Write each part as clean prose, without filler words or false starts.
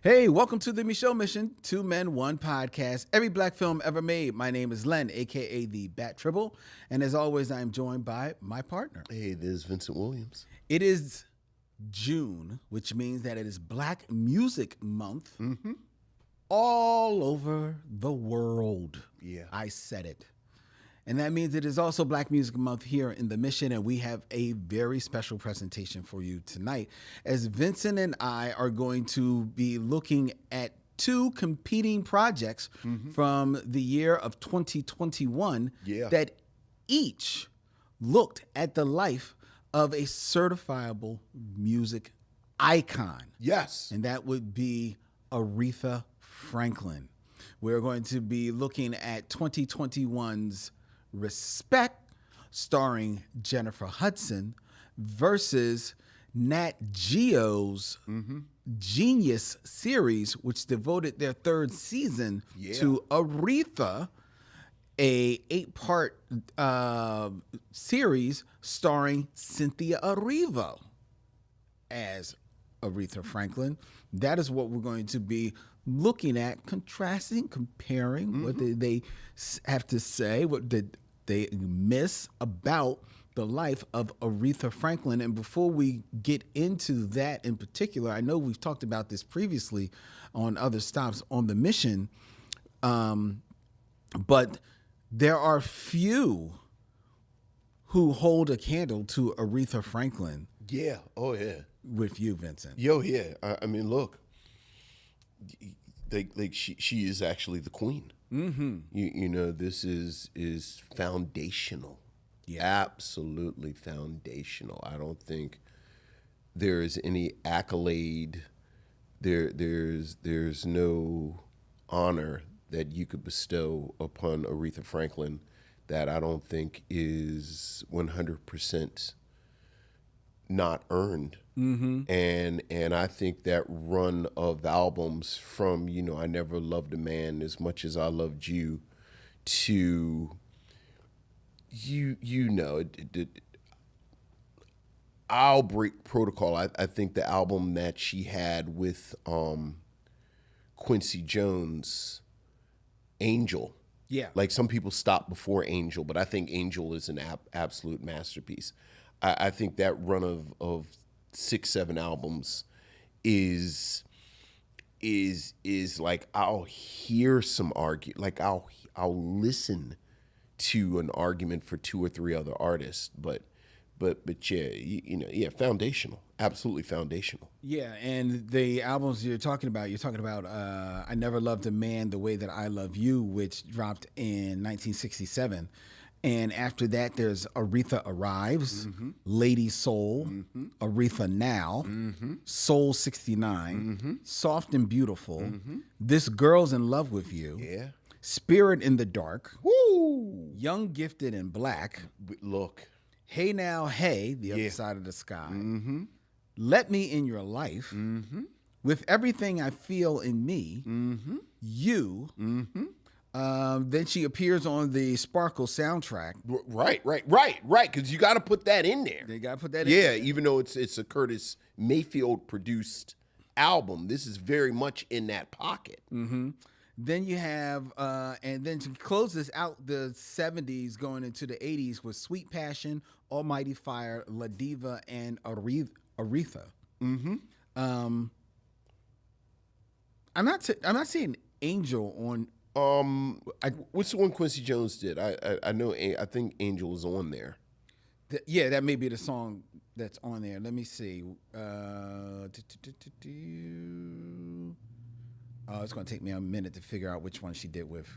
Hey, welcome to the Micheaux Mission, Two Men, One Podcast, every black film ever made. My name is Len, a.k.a. the Bat Tribble, and as always, I am joined by my partner. Hey, this is Vincent Williams. It is June, which means that it is Black Music Month all over the world. Yeah. I said it. And that means it is also Black Music Month here in the Mission, and we have a very special presentation for you tonight, as Vincent and I are going to be looking at two competing projects from the year of 2021 that each looked at the life of a certifiable music icon. Yes. And that would be Aretha Franklin. We're going to be looking at 2021's Respect, starring Jennifer Hudson, versus NatGeo's Genius series, which devoted their third season to Aretha, a 8-part series starring Cynthia Erivo as Aretha Franklin. That is what we're going to be looking at, contrasting, comparing. What did they have to say? What did they miss about the life of Aretha Franklin? And before we get into that in particular, I know we've talked about this previously on other stops on the mission, but there are few who hold a candle to Aretha Franklin. Yeah. Oh, yeah. With you, Vincent. Yo, yeah. I mean, look, she is actually the queen. You know, this is foundational. Yeah. Absolutely foundational. I don't think there is any accolade. There's no honor that you could bestow upon Aretha Franklin that I don't think is 100% not earned. And I think that run of the albums from, you know, I Never Loved a Man As Much As I Loved You to, you know, I'll Break Protocol. I think the album that she had with Quincy Jones, Angel. Yeah. Like, some people stop before Angel, but I think Angel is an absolute masterpiece. I think that run of 6-7 albums is like, I'll hear some like I'll listen to an argument for 2 or 3 other artists, but yeah, you know, yeah, foundational, absolutely foundational. Yeah, and the albums you're talking about I Never Loved a Man the Way That I Love You, which dropped in 1967. And after that, there's Aretha Arrives, Lady Soul, Aretha Now, Soul 69, Soft and Beautiful, This Girl's in Love with You, Spirit in the Dark, Young, Gifted, and Black, Look, Hey Now, Hey, The Other Side of the Sky, Let Me in Your Life, With Everything I Feel in Me, You, then she appears on the Sparkle soundtrack. Right. Because you got to put that in there. They got to put that in there. there. Yeah, even though it's a Curtis Mayfield produced album, this is very much in that pocket. Then you have, and then to close this out, the 70s going into the 80s with Sweet Passion, Almighty Fire, La Diva, and Aretha. I'm not seeing Angel on. What's the one Quincy Jones did? I know. I think Angel is on there. Yeah, that may be the song that's on there. Let me see. Oh, it's going to take me a minute to figure out which one she did with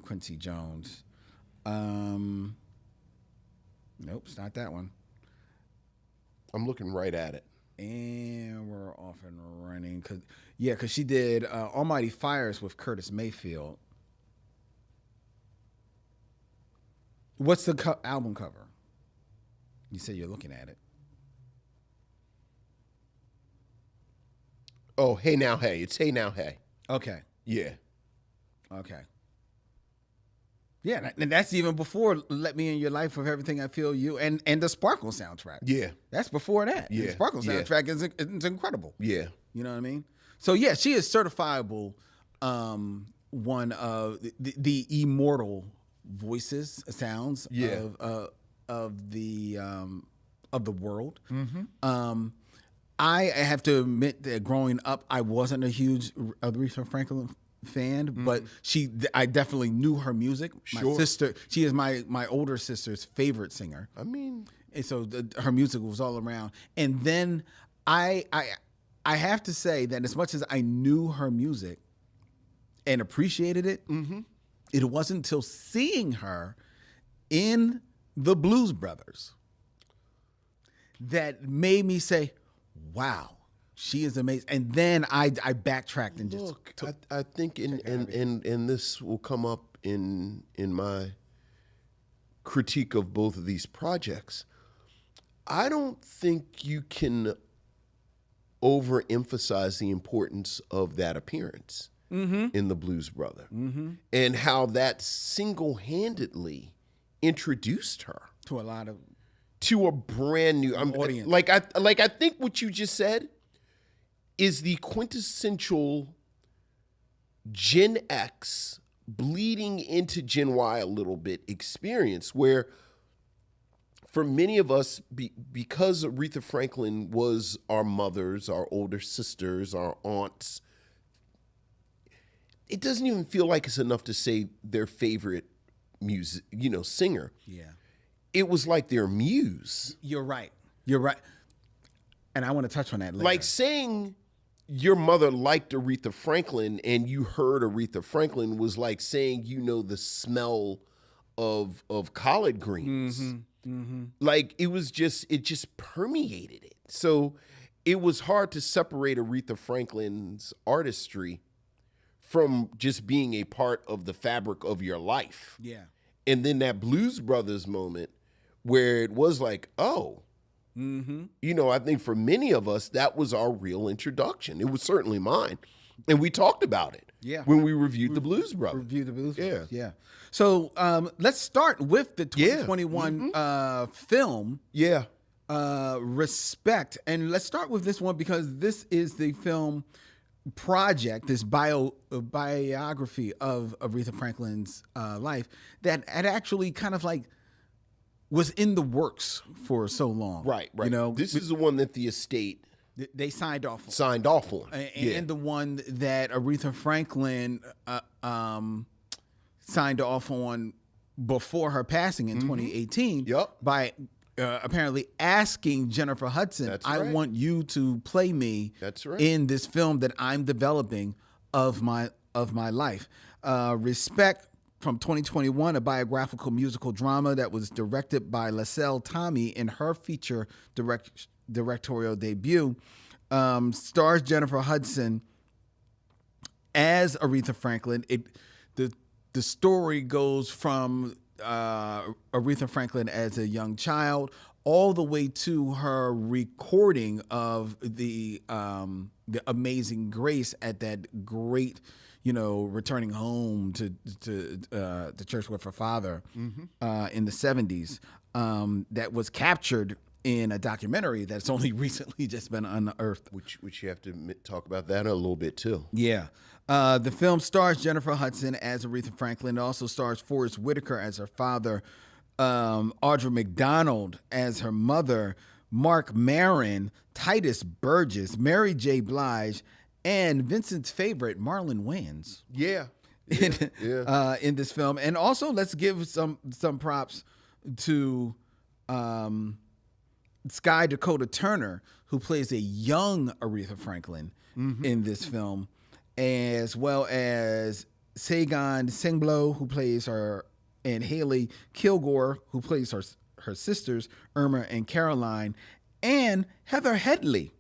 Quincy Jones. Nope, it's not that one. I'm looking right at it. And we're off and running. Because she did Almighty Fires with Curtis Mayfield. What's the album cover? You said you're looking at it. Oh, Hey Now, Hey. It's Hey Now, Hey. Okay. Yeah. Okay. Yeah, and that's even before Let Me in Your Life with Everything I Feel You and the Sparkle soundtrack. Yeah. That's before that. Yeah. The Sparkle soundtrack is incredible. Yeah. You know what I mean? So yeah, she is certifiable. One of the immortal voices, sounds of the world. I have to admit that growing up, I wasn't a huge Aretha Franklin fan, but I definitely knew her music. My sister, she is my older sister's favorite singer. I mean, and so her music was all around. And then I have to say that as much as I knew her music and appreciated it, it wasn't until seeing her in the Blues Brothers that made me say, wow, she is amazing. And then I backtracked and just took, I think and this will come up in my critique of both of these projects. I don't think you can overemphasize the importance of that appearance in the Blues Brother and how that single-handedly introduced her to a lot of a brand new audience. Like I think what you just said is the quintessential Gen X bleeding into Gen Y a little bit experience, where for many of us, because Aretha Franklin was our mothers, our older sisters, our aunts, it doesn't even feel like it's enough to say their favorite music, singer. Yeah. It was like their muse. You're right. And I want to touch on that later. Like saying your mother liked Aretha Franklin and you heard Aretha Franklin was like saying, the smell of collard greens. Like it just permeated it. So it was hard to separate Aretha Franklin's artistry from just being a part of the fabric of your life. Yeah. And then that Blues Brothers moment where it was like, oh, I think for many of us, that was our real introduction. It was certainly mine. And we talked about it when we reviewed the Blues Brothers. Yeah. So let's start with the 2021 film. Yeah. Respect. And let's start with this one because this is the film project, this biography of Aretha Franklin's life that had actually kind of like was in the works for so long. Right. This is the one that the estate they signed off on. And the one that Aretha Franklin signed off on before her passing in 2018 by apparently asking Jennifer Hudson, I want you to play me in this film that I'm developing of my life. Respect from 2021, a biographical musical drama that was directed by Lascelles Tommy in her feature directorial debut, stars Jennifer Hudson as Aretha Franklin. The story goes from Aretha Franklin as a young child all the way to her recording of the Amazing Grace at that great, returning home to the church with her father in the 70s. That was captured in a documentary that's only recently just been unearthed. Which you have to talk about that a little bit too. Yeah. The film stars Jennifer Hudson as Aretha Franklin. It also stars Forrest Whitaker as her father, Audra McDonald as her mother, Mark Maron, Titus Burgess, Mary J. Blige, and Vincent's favorite, Marlon Wayans. In this film. And also, let's give some props to Sky Dakota Turner, who plays a young Aretha Franklin in this film, as well as Sagan Singblow, who plays her, and Haley Kilgore, who plays her sisters, Irma and Caroline, and Heather Headley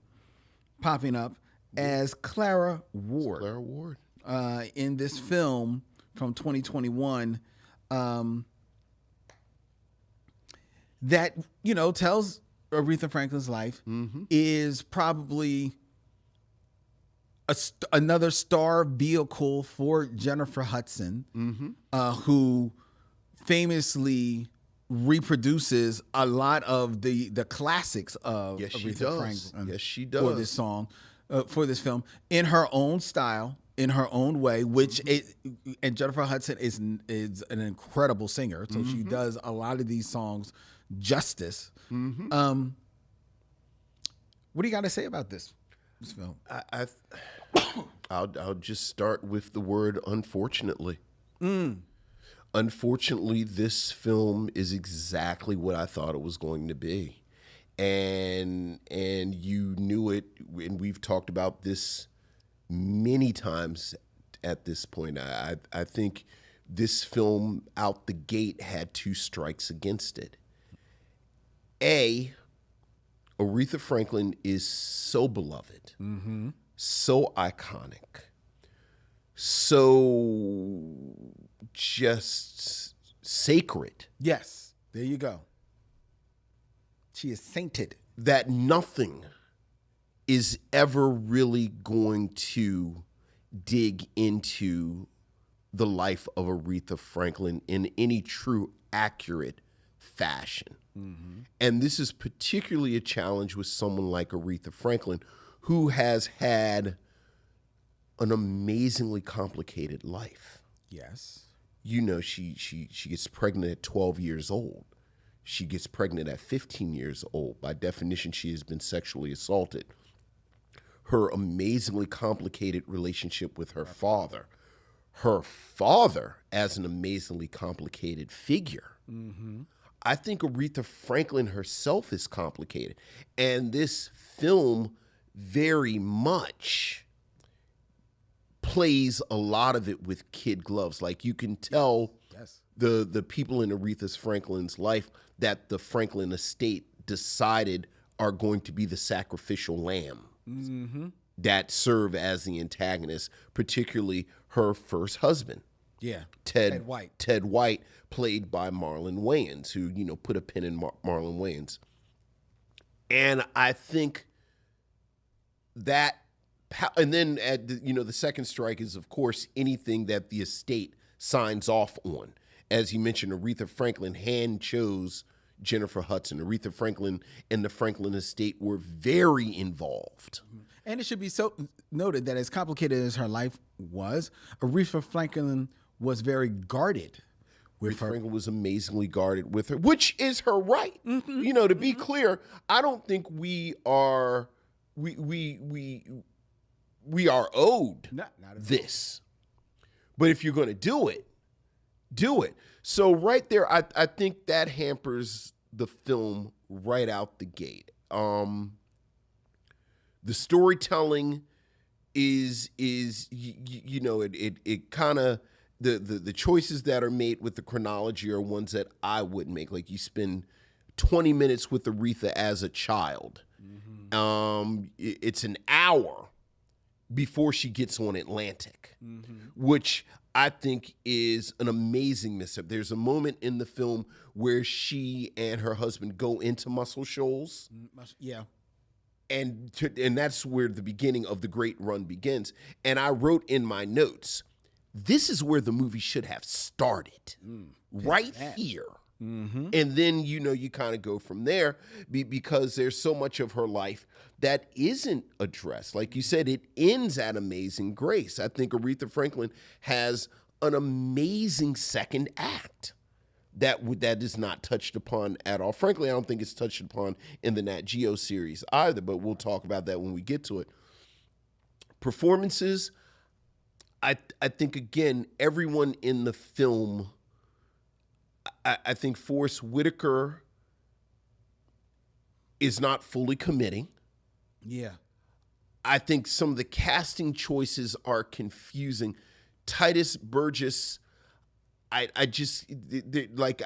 popping up as Clara Ward. In this film from 2021 that, tells Aretha Franklin's life, is probably another star vehicle for Jennifer Hudson, who famously reproduces a lot of the classics of Aretha Franklin. Yes, she does. For this song. for this film in her own style, in her own way, which and Jennifer Hudson is an incredible singer, so she does a lot of these songs justice. What do you got to say about this film? I'll just start with the word unfortunately. Unfortunately, this film is exactly what I thought it was going to be. And you knew it, and we've talked about this many times at this point. I think this film out the gate had two strikes against it. Aretha Franklin is so beloved, so iconic, so just sacred. Yes, there you go. She is sainted. That nothing is ever really going to dig into the life of Aretha Franklin in any true, accurate fashion. And this is particularly a challenge with someone like Aretha Franklin, who has had an amazingly complicated life. Yes. You know, she gets pregnant at 12 years old. She gets pregnant at 15 years old. By definition, she has been sexually assaulted. Her amazingly complicated relationship with her father. Her father as an amazingly complicated figure. I think Aretha Franklin herself is complicated. And this film very much plays a lot of it with kid gloves. Like, you can tell the people in Aretha Franklin's life that the Franklin estate decided are going to be the sacrificial lamb that serve as the antagonist, particularly her first husband. Yeah. Ted White, played by Marlon Wayans, who, you know, put a pin in Marlon Wayans. And I think that, and then the second strike is, of course, anything that the estate signs off on. As you mentioned, Aretha Franklin hand chose Jennifer Hudson. Aretha Franklin and the Franklin estate were very involved. And it should be so noted that as complicated as her life was, Aretha Franklin was very guarded with her. Franklin was amazingly guarded with her, which is her right. You know, to be clear, I don't think we are owed Not at this. But if you're going to do it, do it. So right there, I think that hampers the film right out the gate. The storytelling is you know, it kind of, the choices that are made with the chronology are ones that I wouldn't make. Like, you spend 20 minutes with Aretha as a child. It's an hour before she gets on Atlantic, which I think is an amazing mishap. There's a moment in the film where she and her husband go into Muscle Shoals. Yeah. And that's where the beginning of the great run begins. And I wrote in my notes, this is where the movie should have started, right here. And then, you know, you kind of go from there because there's so much of her life that isn't addressed. Like you said, it ends at Amazing Grace. I think Aretha Franklin has an amazing second act that is not touched upon at all. Frankly, I don't think it's touched upon in the NatGeo series either, but we'll talk about that when we get to it. Performances, I think, again, everyone in the film, I think Forrest Whitaker is not fully committing. Yeah. I think some of the casting choices are confusing. Titus Burgess, I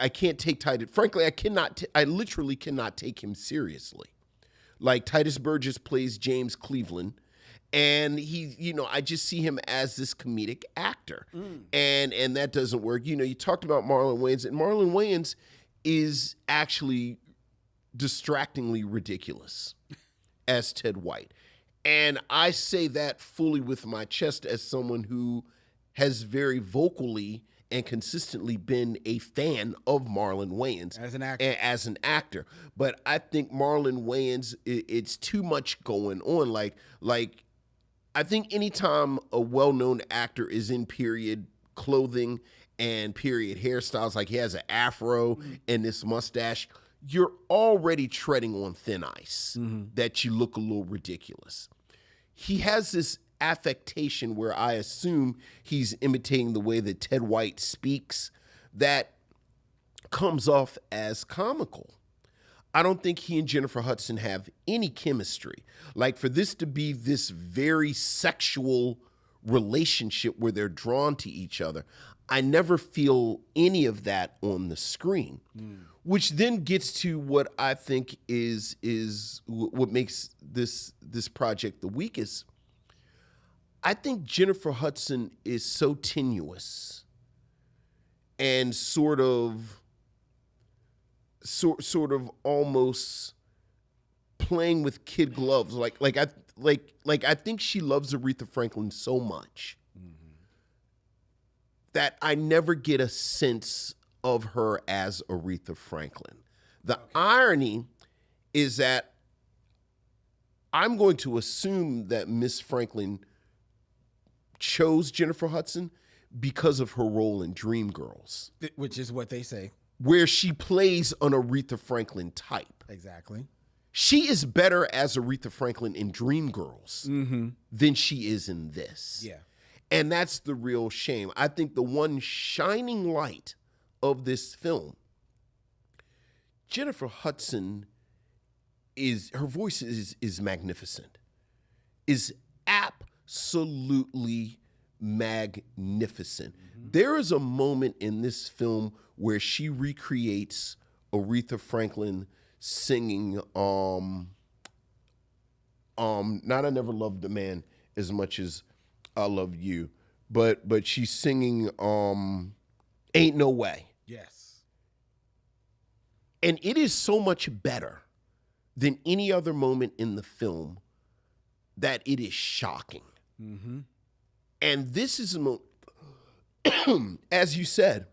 can't take Titus. Frankly, I literally cannot take him seriously. Like, Titus Burgess plays James Cleveland, and he, you know, I just see him as this comedic actor. And that doesn't work. You know, you talked about Marlon Wayans, and Marlon Wayans is actually distractingly ridiculous as Ted White. And I say that fully with my chest as someone who has very vocally and consistently been a fan of Marlon Wayans as an actor. But I think Marlon Wayans, it's too much going on. Like I think anytime a well-known actor is in period clothing and period hairstyles, like he has an afro and this mustache, you're already treading on thin ice, that you look a little ridiculous. He has this affectation where I assume he's imitating the way that Ted White speaks that comes off as comical. I don't think he and Jennifer Hudson have any chemistry. Like, for this to be this very sexual relationship where they're drawn to each other, I never feel any of that on the screen. Which then gets to what I think is what makes this project the weakest. I think Jennifer Hudson is so tenuous and sort of almost playing with kid gloves. I think she loves Aretha Franklin so much that I never get a sense of her as Aretha Franklin. The irony is that I'm going to assume that Miss Franklin chose Jennifer Hudson because of her role in Dreamgirls, which is what they say, where she plays an Aretha Franklin type. Exactly. She is better as Aretha Franklin in Dreamgirls than she is in this. Yeah. And that's the real shame. I think the one shining light of this film, Jennifer Hudson, her voice is magnificent, is absolutely magnificent. There is a moment in this film where she recreates Aretha Franklin singing not I Never Loved a Man as Much as I Love You, but she's singing Ain't No Way. Yes. And it is so much better than any other moment in the film that it is shocking. And this is a moment, as you said,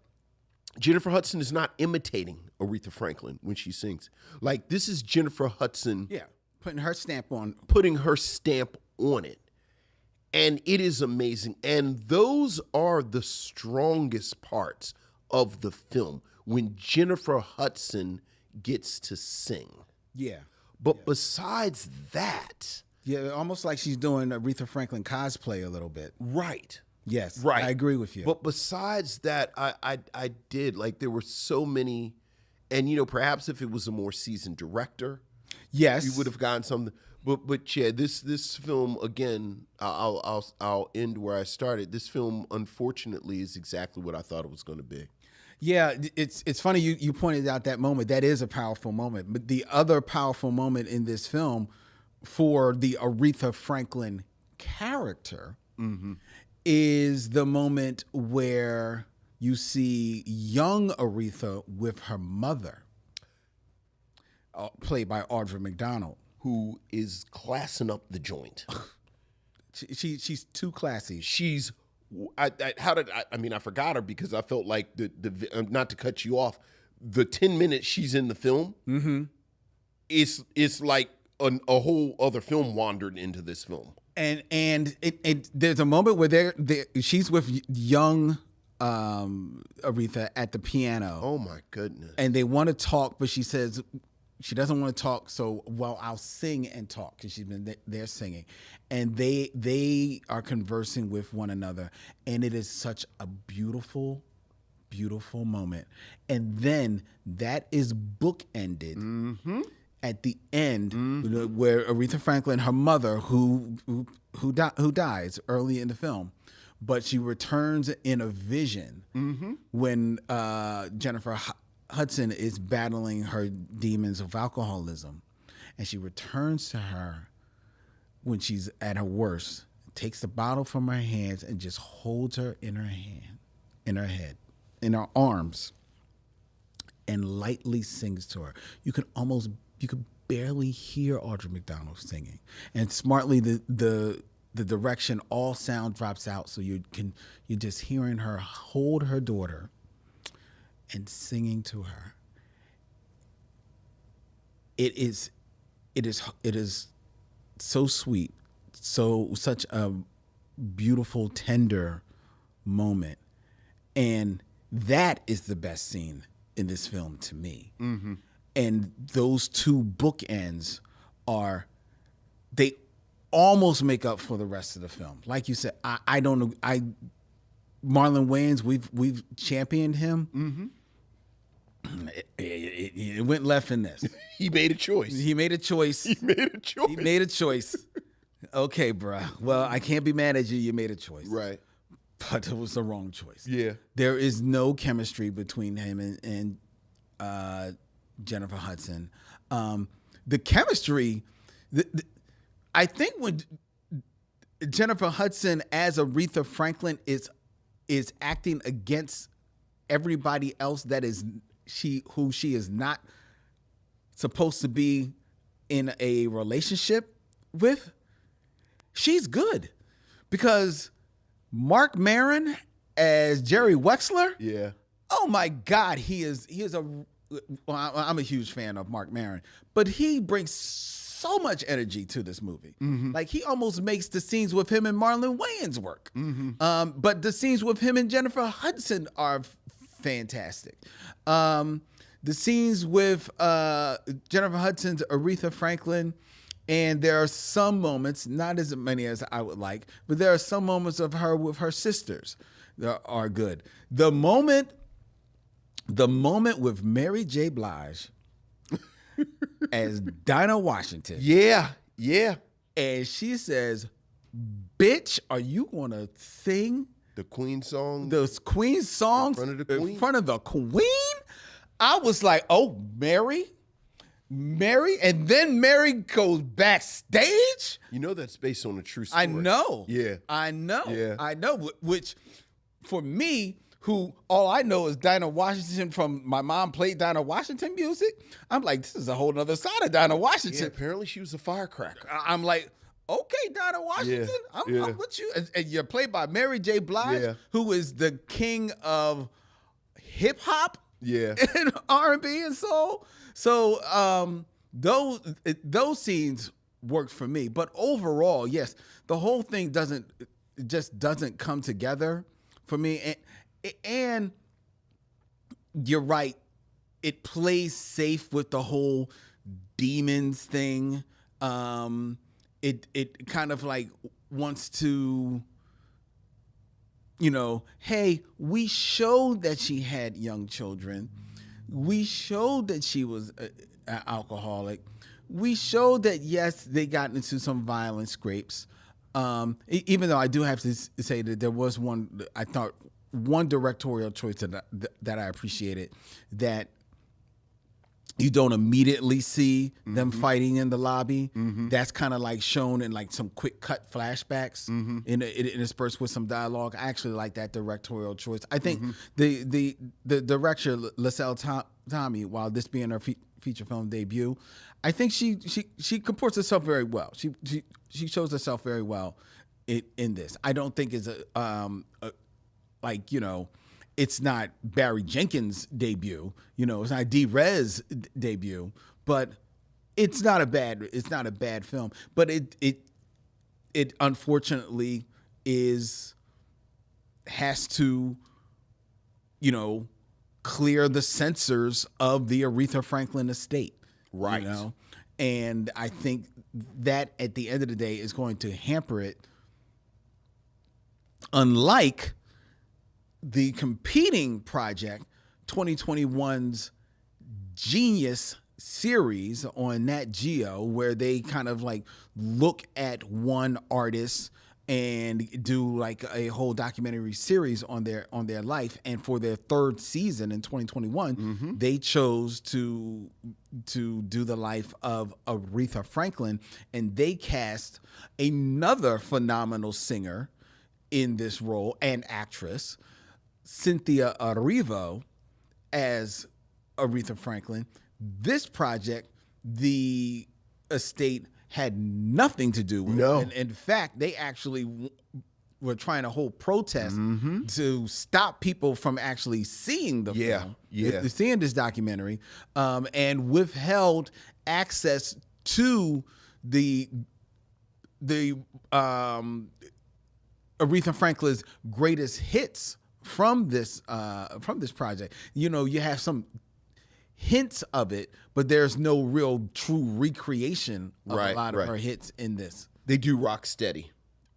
Jennifer Hudson is not imitating Aretha Franklin when she sings. Like, this is Jennifer Hudson. Yeah, putting her stamp on. Putting her stamp on it. And it is amazing. And those are the strongest parts of the film, when Jennifer Hudson gets to sing. Yeah. But besides that... Yeah, almost like she's doing Aretha Franklin cosplay a little bit. Right. Yes, right. I agree with you. But besides that, I did. Like, there were so many... And, you know, perhaps if it was a more seasoned director... Yes. You would have gotten something... But yeah, this film, again, I'll end where I started. This film, unfortunately, is exactly what I thought it was going to be. Yeah, it's funny you pointed out that moment. That is a powerful moment. But the other powerful moment in this film for the Aretha Franklin character is the moment where you see young Aretha with her mother, played by Audra McDonald, who is classing up the joint. She's too classy. She's I forgot her because I felt like the not to cut you off, the 10 minutes she's in the film, it's like a whole other film wandered into this film. And there's a moment where she's with young Aretha at the piano. Oh my goodness! And they want to talk, but she says she doesn't want to talk. So, well, I'll sing and talk, because she's been there singing, and they are conversing with one another, and it is such a beautiful, beautiful moment. And then that is bookended at the end, where Aretha Franklin, her mother, who dies early in the film, but she returns in a vision when Jennifer Hudson is battling her demons of alcoholism, and she returns to her when she's at her worst, takes the bottle from her hands and just holds her in her head, in her arms, and lightly sings to her. You could barely hear Audra McDonald singing, and smartly the direction, all sound drops out, so you're just hearing her hold her daughter and singing to her. It is so sweet, such a beautiful, tender moment, and that is the best scene in this film to me. Mm-hmm. And those two bookends they almost make up for the rest of the film. Like you said, I don't know. Marlon Wayans, we've championed him. Mm-hmm. It went left in this. He made a choice. He made a choice. He made a choice. He made a choice. Okay, bruh. Well, I can't be mad at you. You made a choice. Right. But it was the wrong choice. Yeah. There is no chemistry between him and Jennifer Hudson. The chemistry, I think when Jennifer Hudson as Aretha Franklin is acting against everybody else that is who she is not supposed to be in a relationship with, she's good. Because Mark Maron as Jerry Wexler, yeah. Oh my God, he is well, I'm a huge fan of Mark Maron, but he brings so much energy to this movie. Mm-hmm. Like he almost makes the scenes with him and Marlon Wayans work. Mm-hmm. But the scenes with him and Jennifer Hudson are fantastic. The scenes with Jennifer Hudson's Aretha Franklin, and there are some moments, not as many as I would like, but there are some moments of her with her sisters that are good. The moment with Mary J. Blige as Dinah Washington. Yeah. And she says, "Bitch, are you going to sing the Queen song? The Queen songs in front of the Queen? I was like, oh, Mary? And then Mary goes backstage? You know that's based on a true story. I know. Yeah. I know. Yeah. I know. Which, for me, who all I know is Dinah Washington from my mom played Dinah Washington music, I'm like, this is a whole other side of Dinah Washington. Yeah, apparently she was a firecracker. I'm like, okay, Dinah Washington, I'm with you. And you're played by Mary J. Blige, who is the king of hip hop, and R&B and soul. So those scenes worked for me. But overall, yes, the whole thing doesn't come together for me. And you're right, it plays safe with the whole demons thing. It kind of like wants to, hey, we showed that she had young children. We showed that she was an alcoholic. We showed that, yes, they got into some violent scrapes. Even though I do have to say that there was one directorial choice that I appreciated, that you don't immediately see them fighting in the lobby. That's kind of like shown in like some quick cut flashbacks, interspersed with some dialogue. I actually like that directorial choice. I think the director LaSalle Tommy, while this being her feature film debut, I think she comports herself very well. She shows herself very well in this. I don't think it's it's not Barry Jenkins' debut. It's not D-Rez debut, but it's not a bad film. But it unfortunately has to, clear the censors of the Aretha Franklin estate. Right. And I think that at the end of the day is going to hamper it. Unlike the competing project, 2021's Genius series on NatGeo, where they kind of like look at one artist and do like a whole documentary series on their life. And for their third season in 2021, they chose to do the life of Aretha Franklin, and they cast another phenomenal singer in this role and actress, Cynthia Erivo, as Aretha Franklin. This project, the estate had nothing to do with. No. And in fact, they actually were trying to hold protests to stop people from actually seeing the film, seeing this documentary, and withheld access to the the Aretha Franklin's greatest hits from this project. You know, you have some hints of it, but there's no real true recreation of a lot of her hits in this. They do Rock Steady.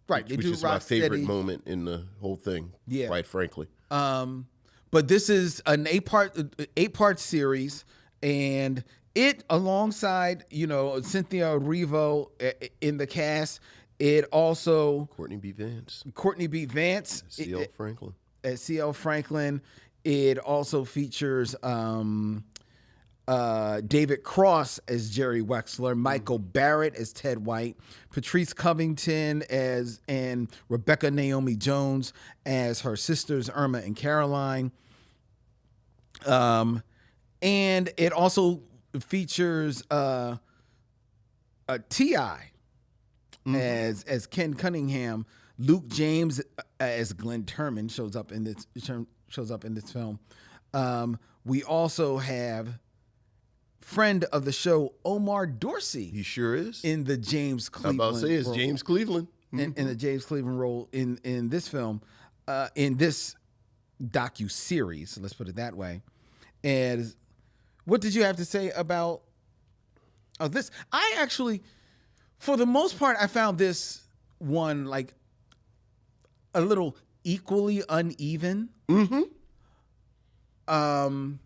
Right. Which is my favorite moment in the whole thing, quite frankly. But this is an eight-part series, and it, alongside, you know, Cynthia Erivo in the cast, it also Courtney B. Vance. C.L. Franklin. C.L. Franklin. It also features David Cross as Jerry Wexler, Michael Barrett as Ted White, Patrice Covington and Rebecca Naomi Jones as her sisters Irma and Caroline. And it also features T.I. as Ken Cunningham. Luke James as Glenn Turman shows up in this film. We also have friend of the show Omar Dorsey. He sure is in the James Cleveland. I'm about to say it's James Cleveland in the James Cleveland role in this film, in this docuseries. Let's put it that way. And what did you have to say about this? I actually, for the most part, I found this one like a little equally uneven. I'm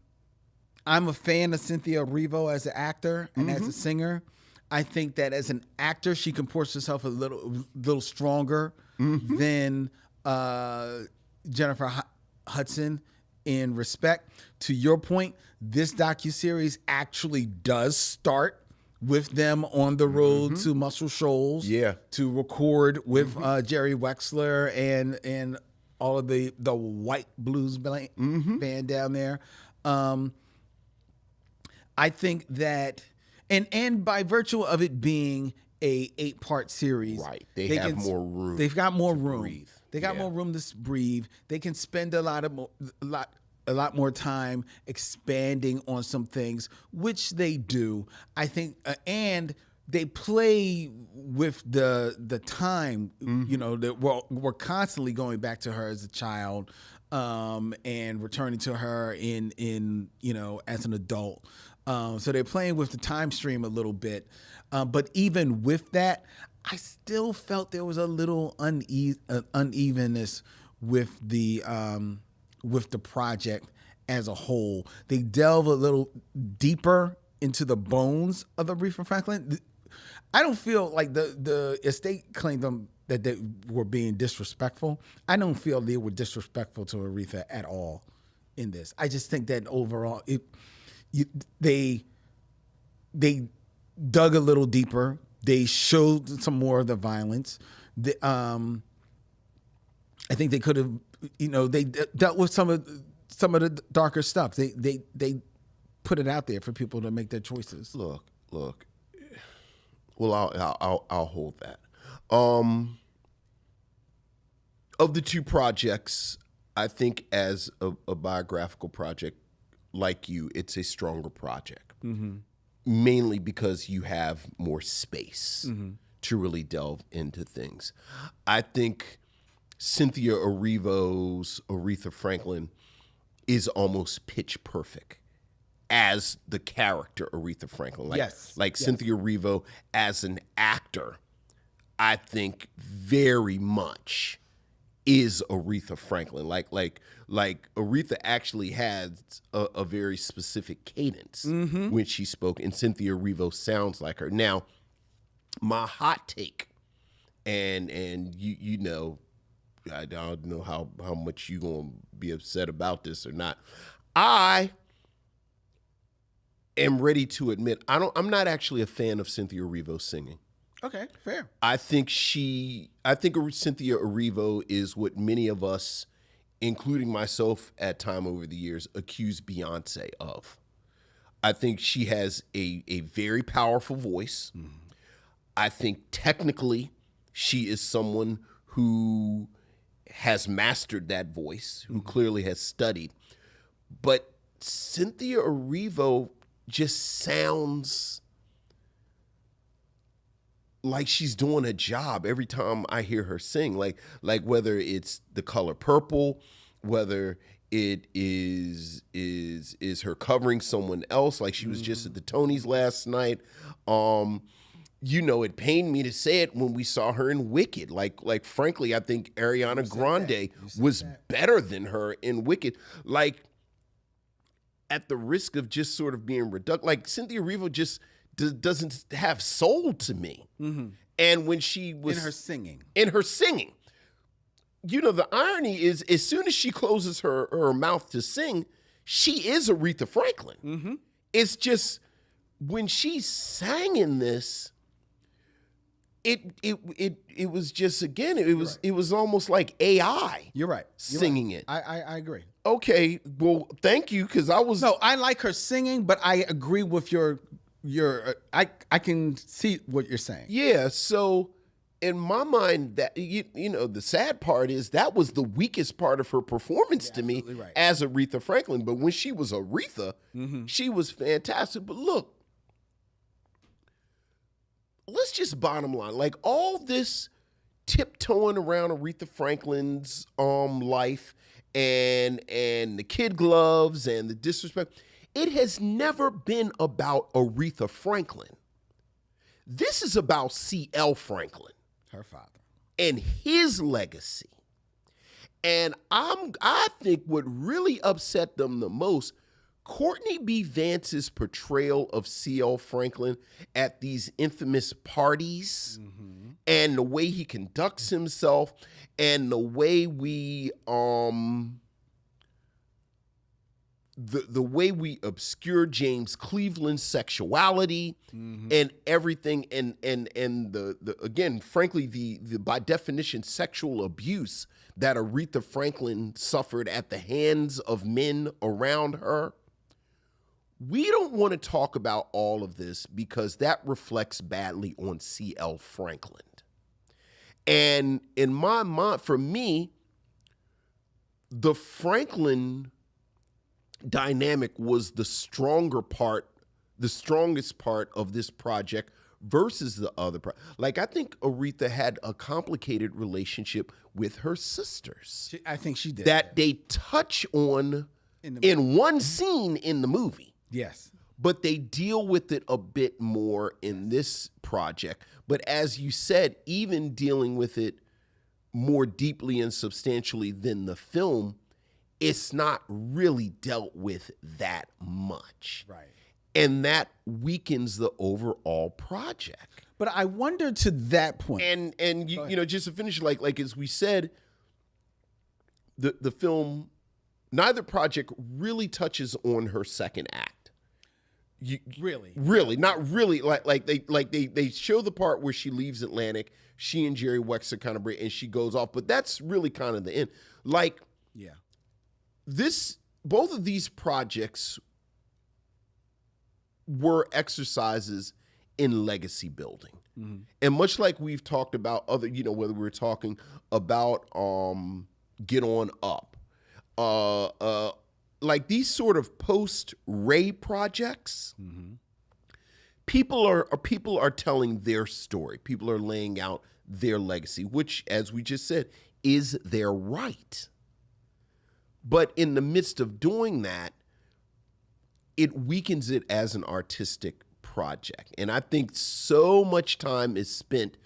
a fan of Cynthia Erivo as an actor and as a singer. I think that as an actor, she comports herself a little stronger than Jennifer Hudson in respect. To your point, this docuseries actually does start with them on the road to Muscle Shoals to record with Jerry Wexler and all of the white blues band down there. I think that, and by virtue of it being a 8-part series, right? They have more room. They've got more room. Breathe. They got more room to breathe. They can spend a lot more time expanding on some things, which they do. I think, and they play with the time. You know, that we're constantly going back to her as a child, and returning to her in you know, as an adult. So they're playing with the time stream a little bit. But even with that, I still felt there was a little unevenness with the project as a whole. They delve a little deeper into the bones of Aretha Franklin. I don't feel like the estate claimed them that they were being disrespectful. I don't feel they were disrespectful to Aretha at all in this. I just think that overall they dug a little deeper. They showed some more of the violence. I think they could have, you know, they dealt with some of the darker stuff. They put it out there for people to make their choices. Look. Well, I'll hold that. Of the two projects, I think as a biographical project like you, it's a stronger project. Mainly because you have more space to really delve into things. I think Cynthia Erivo's Aretha Franklin is almost pitch perfect as the character Aretha Franklin. Like Cynthia Erivo as an actor, I think very much is Aretha Franklin. Like Aretha actually has a very specific cadence when she spoke, and Cynthia Erivo sounds like her. Now, my hot take, and you know, I don't know how much you gonna be upset about this or not. I am ready to admit I'm not actually a fan of Cynthia Erivo singing. Okay, fair. I think Cynthia Erivo is what many of us, including myself at time over the years, accuse Beyonce of. I think she has a very powerful voice. I think technically she is someone who has mastered that voice, who clearly has studied. But Cynthia Erivo just sounds like she's doing a job every time I hear her sing. Like whether it's The Color Purple, whether it is her covering someone else, like she was just at the Tonys last night. You know, it pained me to say it when we saw her in Wicked. Like frankly, I think Ariana Grande was better than her in Wicked. Like, at the risk of just sort of being reduced, like Cynthia Erivo just doesn't have soul to me. And when she was in her singing, you know, the irony is, as soon as she closes her mouth to sing, she is Aretha Franklin. It's just when she sang in this, it was just, again, it was almost like AI. You're right. Singing it. I agree. Okay, well, thank you, because I like her singing, but I agree with your I can see what you're saying. Yeah, so in my mind, that you know, the sad part is that was the weakest part of her performance to me as Aretha Franklin. But when she was Aretha, she was fantastic. But look, let's just bottom line, like all this tiptoeing around Aretha Franklin's life and the kid gloves and the disrespect, it has never been about Aretha Franklin. This is about C.L. Franklin, her father, and his legacy. And I think what really upset them the most, Courtney B. Vance's portrayal of C.L. Franklin at these infamous parties, and the way he conducts himself, and the way we the way we obscure James Cleveland's sexuality and everything, and the again, frankly, the by definition sexual abuse that Aretha Franklin suffered at the hands of men around her. We don't want to talk about all of this because that reflects badly on C.L. Franklin. And in my mind, for me, the Franklin dynamic was the strongest part of this project versus the other. Like, I think Aretha had a complicated relationship with her sisters. I think she did. That they touch on in one scene in the movie. Yes. But they deal with it a bit more in this project. But as you said, even dealing with it more deeply and substantially than the film, it's not really dealt with that much. Right. And that weakens the overall project. But I wonder, to that point. And you know, just to finish, like as we said, the film, neither project really touches on her second act. Really, not really. Like they show the part where she leaves Atlantic, she and Jerry Wexler kind of break, and she goes off, but that's really kind of the end. Like, yeah, both of these projects were exercises in legacy building. And much like we've talked about other, you know, whether we're talking about Get On Up, like these sort of post-Ray projects, people are telling their story. People are laying out their legacy, which, as we just said, is their right. But in the midst of doing that, it weakens it as an artistic project. And I think so much time is spent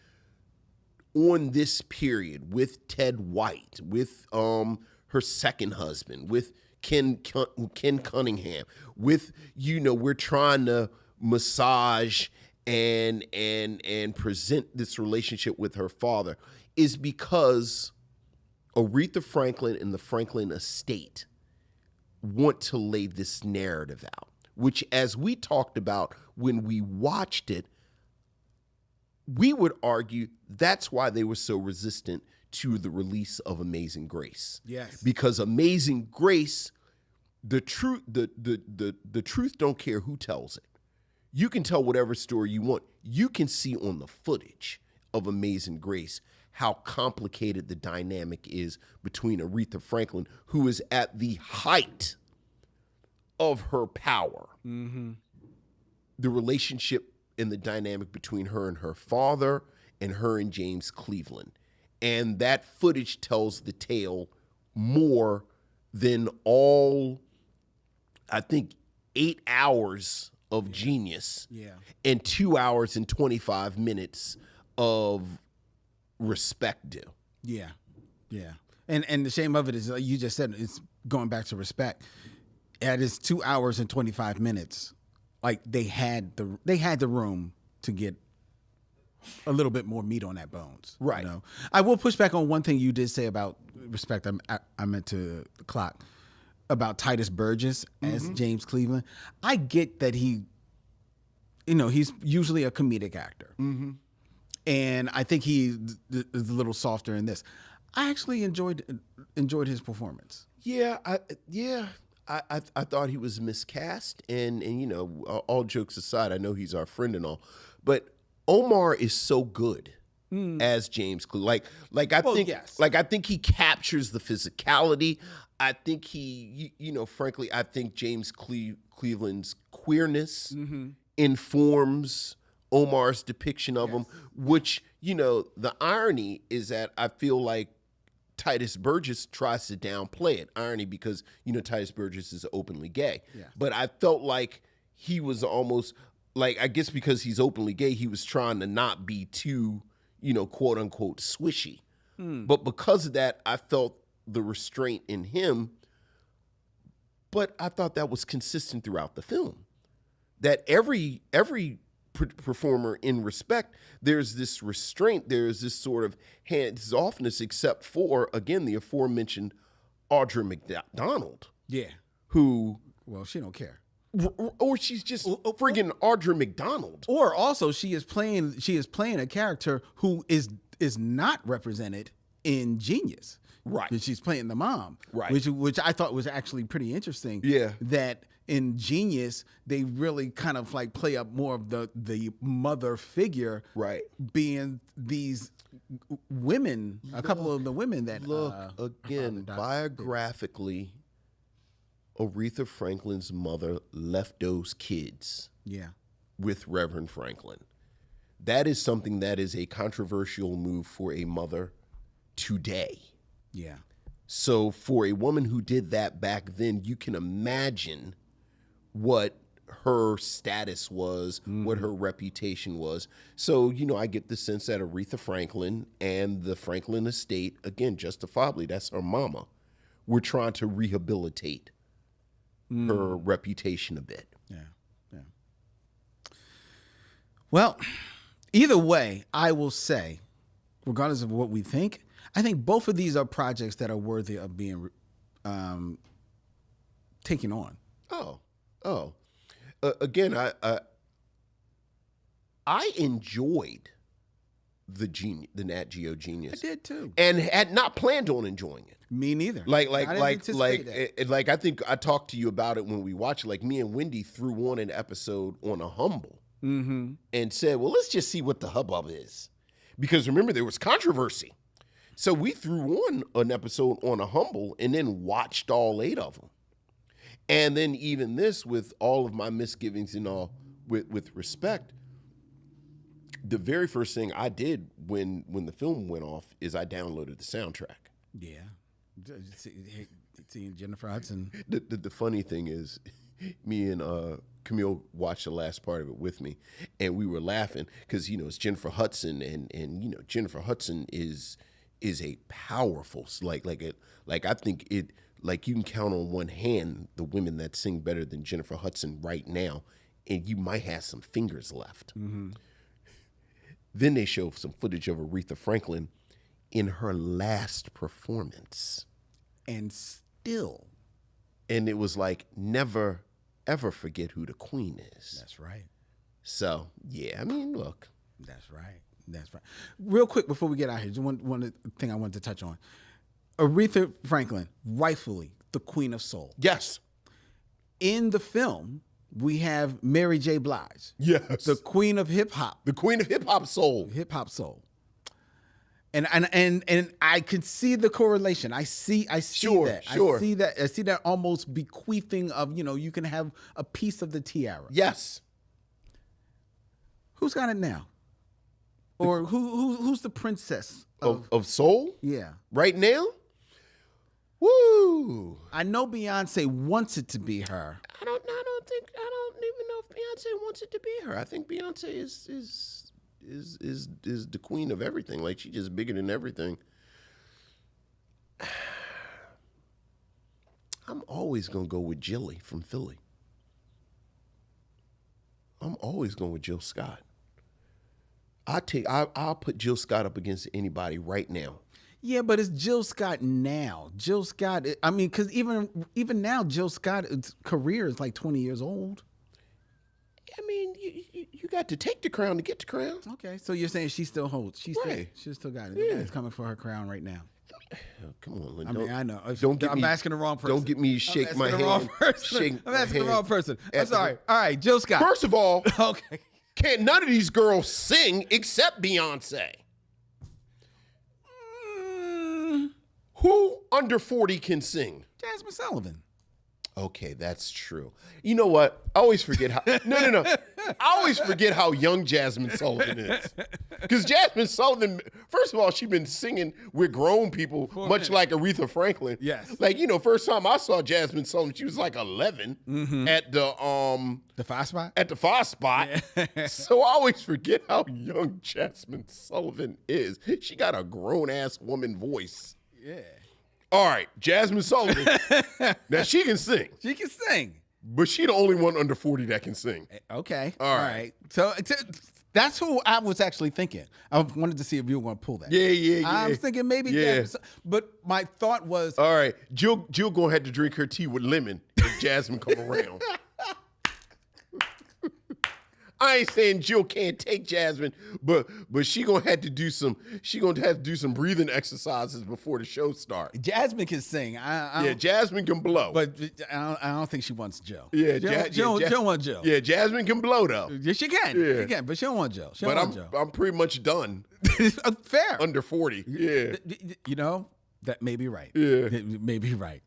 on this period with Ted White, with her second husband, with Ken Cunningham, with, you know, we're trying to massage and present this relationship with her father, is because Aretha Franklin and the Franklin estate want to lay this narrative out, which, as we talked about when we watched it, we would argue that's why they were so resistant to the release of Amazing Grace. Yes. Because Amazing Grace, the truth don't care who tells it. You can tell whatever story you want. You can see on the footage of Amazing Grace how complicated the dynamic is between Aretha Franklin, who is at the height of her power, the relationship in the dynamic between her and her father and her and James Cleveland. And that footage tells the tale more than all, I think, 8 hours of Genius and 2 hours and 25 minutes of Respect do. Yeah. And the shame of it is, like you just said, it's going back to Respect. At its 2 hours and 25 minutes, like they had the room to get a little bit more meat on that bones. Right. You know? I will push back on one thing you did say about Respect. I meant to clock about Titus Burgess as James Cleveland. I get that he's usually a comedic actor. And I think he is a little softer in this. I actually enjoyed his performance. Yeah, I thought he was miscast, and all jokes aside, I know he's our friend and all, but Omar is so good as James Cleveland. I think he captures the physicality. I think frankly, I think James Cleveland's queerness informs Omar's depiction of him, which, the irony is that I feel like Titus Burgess tries to downplay it. Irony because, Titus Burgess is openly gay. Yeah. But I felt like he was almost, like, I guess because he's openly gay, he was trying to not be too, quote unquote swishy. But because of that, I felt the restraint in him. But I thought that was consistent throughout the film. That every performer in Respect, there's this restraint, there's this sort of hands-offness, except for, again, the aforementioned Audra McDonald. Yeah. Who... Well, she don't care. Or she's just friggin' Audra McDonald. Or also she is playing a character who is not represented in Genius. Right. She's playing the mom. Right. Which I thought was actually pretty interesting. Yeah. That in Genius, they really kind of like play up more of the mother figure. Right. Being these women, a couple of the women that again, biographically, Aretha Franklin's mother left those kids. Yeah. With Reverend Franklin. That is something that is a controversial move for a mother today. Yeah. So for a woman who did that back then, you can imagine what her status was, what her reputation was. So, I get the sense that Aretha Franklin and the Franklin estate, again, justifiably, that's her mama, were trying to rehabilitate her reputation a bit. Yeah. Well, either way, I will say, regardless of what we think, I think both of these are projects that are worthy of being taken on. Oh. Again, I enjoyed the NatGeo Genius. I did too, and had not planned on enjoying it. Me neither. I think I talked to you about it when we watched it. Like, me and Wendy threw on an episode on a Humble and said, well, let's just see what the hubbub is, because remember, there was controversy. So we threw on an episode on a Humble and then watched all 8 of them. And then even this, with all of my misgivings and all, with Respect, the very first thing I did when the film went off is I downloaded the soundtrack. Yeah. Seeing Jennifer Hudson. The funny thing is, me and Camille watched the last part of it with me, and we were laughing because, it's Jennifer Hudson, and Jennifer Hudson is a powerful, I think it, like, you can count on one hand the women that sing better than Jennifer Hudson right now, and you might have some fingers left. Then they show some footage of Aretha Franklin in her last performance. And still. And it was like, never, ever forget who the queen is. That's right. So, yeah, I mean, look. That's right. Real quick before we get out here, just one thing I wanted to touch on. Aretha Franklin, rightfully the Queen of Soul. Yes. In the film, we have Mary J. Blige. Yes. The Queen of Hip Hop. The Queen of Hip Hop Soul. Hip Hop Soul. And I could see the correlation. I see that. Sure. I see that almost bequeathing of, you can have a piece of the tiara. Yes. Who's got it now? Or who's the princess of soul? Yeah. Right now? Woo! I know Beyonce wants it to be her. I don't even know if Beyonce wants it to be her. I think Beyonce is the queen of everything. Like, she's just bigger than everything. I'm always gonna go with Jilly from Philly. I'm always going with Jill Scott. I'll put Jill Scott up against anybody right now. Yeah, but it's Jill Scott now. Jill Scott, I mean, because even now, Jill Scott's career is like 20 years old. I mean, you got to take the crown to get the crown. Okay, so you're saying she still holds. She still got it. Yeah. Nobody's coming for her crown right now. Oh, come on, Lynn. I mean, I know. I'm asking the wrong person. Don't get me to shake my hand. I'm asking the wrong person. I'm sorry. All right, Jill Scott. First of all, okay. Can't none of these girls sing except Beyonce. Who under 40 can sing? Jasmine Sullivan. Okay, that's true. You know what? I always forget how. No. I always forget how young Jasmine Sullivan is. Because Jasmine Sullivan, first of all, she's been singing with grown people, much like Aretha Franklin. Yes. Like, first time I saw Jasmine Sullivan, she was like 11 at the Five Spot. At the Five Spot. Yeah. So I always forget how young Jasmine Sullivan is. She got a grown ass woman voice. Yeah. All right, Jasmine Sullivan. Now she can sing. She can sing. But she the only one under 40 that can sing. Okay. All right. So that's who I was actually thinking. I wanted to see if you were going to pull that. Yeah. I was thinking maybe. Yeah. But my thought was. All right. Jill going to have to drink her tea with lemon if Jasmine come around. I ain't saying Jill can't take Jasmine, but she gonna have to do some breathing exercises before the show starts. Jasmine can sing. Jasmine can blow, but I don't think she wants Jill. Yeah, Jill don't want Jill. Yeah, Jasmine can blow though. Yeah, she can. Yeah. She can, but she don't want Jill. I'm pretty much done. Fair. Under 40. Yeah. That may be right. Yeah. Maybe right.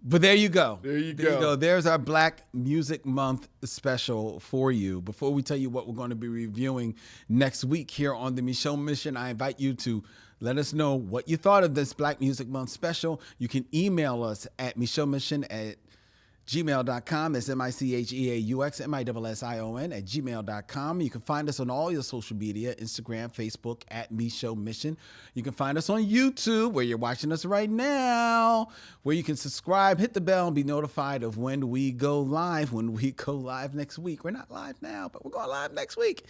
But there you go. There you go. There's our Black Music Month special for you. Before we tell you what we're going to be reviewing next week here on the Micheaux Mission, I invite you to let us know what you thought of this Black Music Month special. You can email us at micheauxmission@gmail.com. That's MICHEAUXMISSION@gmail.com. You can find us on all your social media, Instagram, Facebook, at Micheaux Mission. You can find us on YouTube, where you're watching us right now, where you can subscribe, hit the bell, and be notified of when we go live. When we go live next week. We're not live now, but we're going live next week.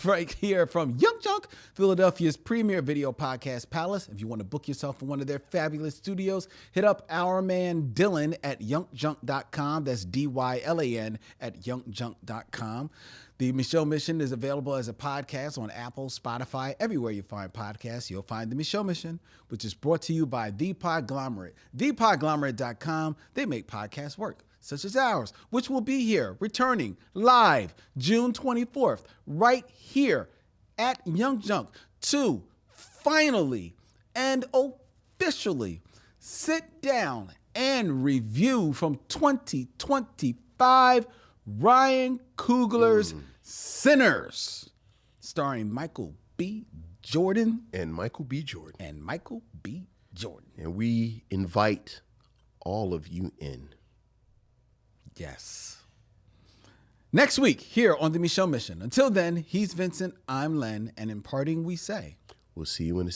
Right here from Young Junk, Philadelphia's premier video podcast palace. If you want to book yourself in one of their fabulous studios, hit up our man Dylan at youngjunk.com. That's DYLAN at youngjunk.com. The Micheaux Mission is available as a podcast on Apple, Spotify, everywhere you find podcasts. You'll find the Micheaux Mission, which is brought to you by The Podglomerate. ThePodglomerate.com. They make podcasts work, such as ours, which will be here, returning live June 24th, right here at Young Junk, to finally and officially sit down and review from 2025 Ryan Coogler's Sinners, starring Michael B. Jordan. And Michael B. Jordan. And we invite all of you in. Yes. Next week, here on the Micheaux Mission. Until then, he's Vincent, I'm Len, and in parting we say, we'll see you in the